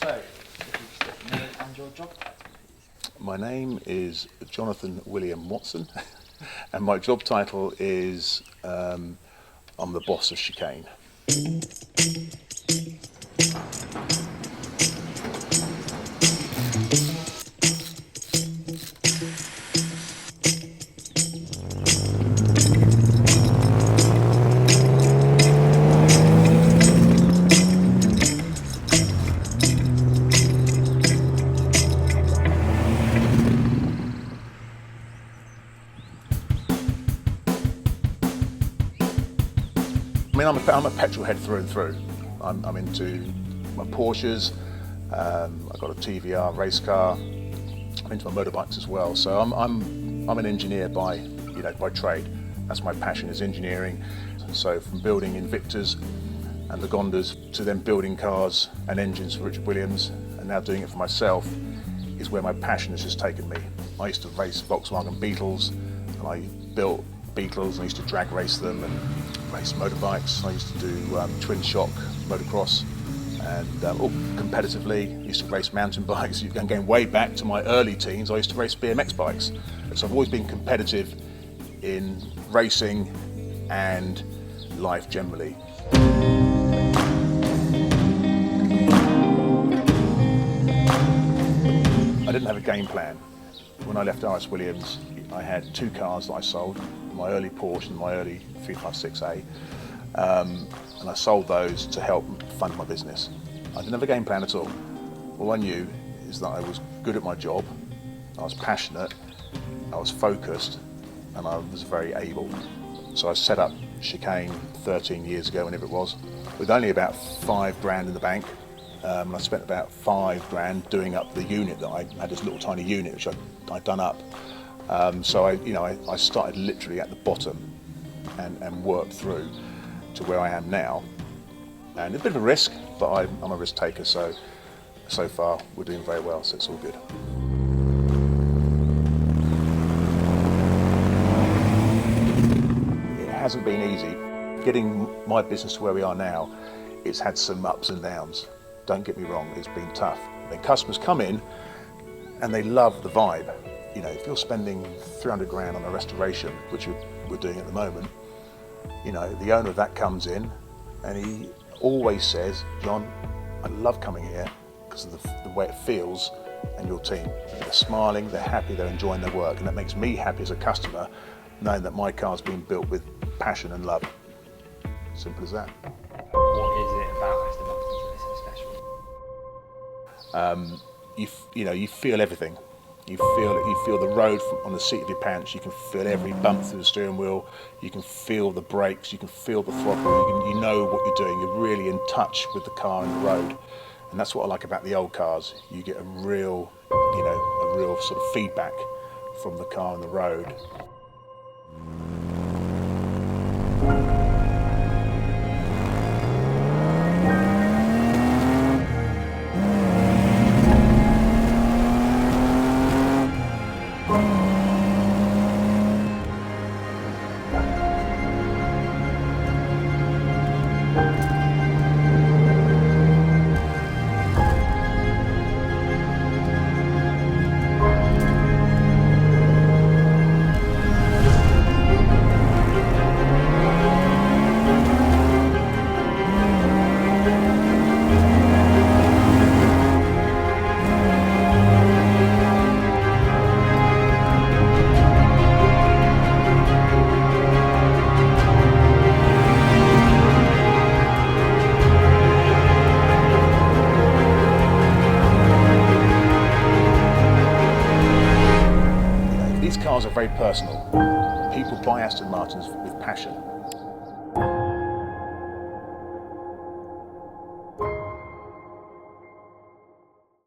So, if you could state your name and your job title, please. My name is Jonathan William Watson, and my job title is I'm the boss of Chicane. I mean, I'm a petrol head through and through. I'm into my Porsches. I've got a TVR race car. I'm into my motorbikes as well. So I'm an engineer by trade. That's my passion, is engineering. So from building Invictas and the Gondas to then building cars and engines for Richard Williams, and now doing it for myself, is where my passion has just taken me. I used to race Volkswagen Beetles, and I built Beetles. I used to drag race them and race motorbikes. I used to do twin shock motocross, and all competitively. I used to race mountain bikes. And going way back to my early teens, I used to race BMX bikes. So I've always been competitive in racing and life generally. I didn't have a game plan. When I left RS Williams, I had two cars that I sold, my early Porsche and my early 356A, and I sold those to help fund my business. I didn't have a game plan at all. All I knew is that I was good at my job, I was passionate, I was focused, and I was very able. So I set up Chicane 13 years ago, whenever it was, with only about $5,000 in the bank. I spent about $5,000 doing up the unit that I had, this little tiny unit which I'd done up. So I started literally at the bottom and worked through to where I am now. And it's a bit of a risk, but I'm a risk taker, so far we're doing very well, so it's all good. It hasn't been easy. Getting my business to where we are now, it's had some ups and downs. Don't get me wrong, it's been tough. Then customers come in and they love the vibe. You know, if you're spending $300,000 on a restoration, which we're doing at the moment, you know, the owner of that comes in and he always says, "John, I love coming here because of the way it feels and your team. They're smiling, they're happy, they're enjoying their work, and that makes me happy as a customer, knowing that my car's been built with passion and love." Simple as that. What is it about Aston Martin that is so special? You feel everything. You feel the road on the seat of your pants. You can feel every bump through the steering wheel. You can feel the brakes. You can feel the throttle. You know what you're doing. You're really in touch with the car and the road, and that's what I like about the old cars. You get a real sort of feedback from the car and the road. These cars are very personal. People buy Aston Martins with passion.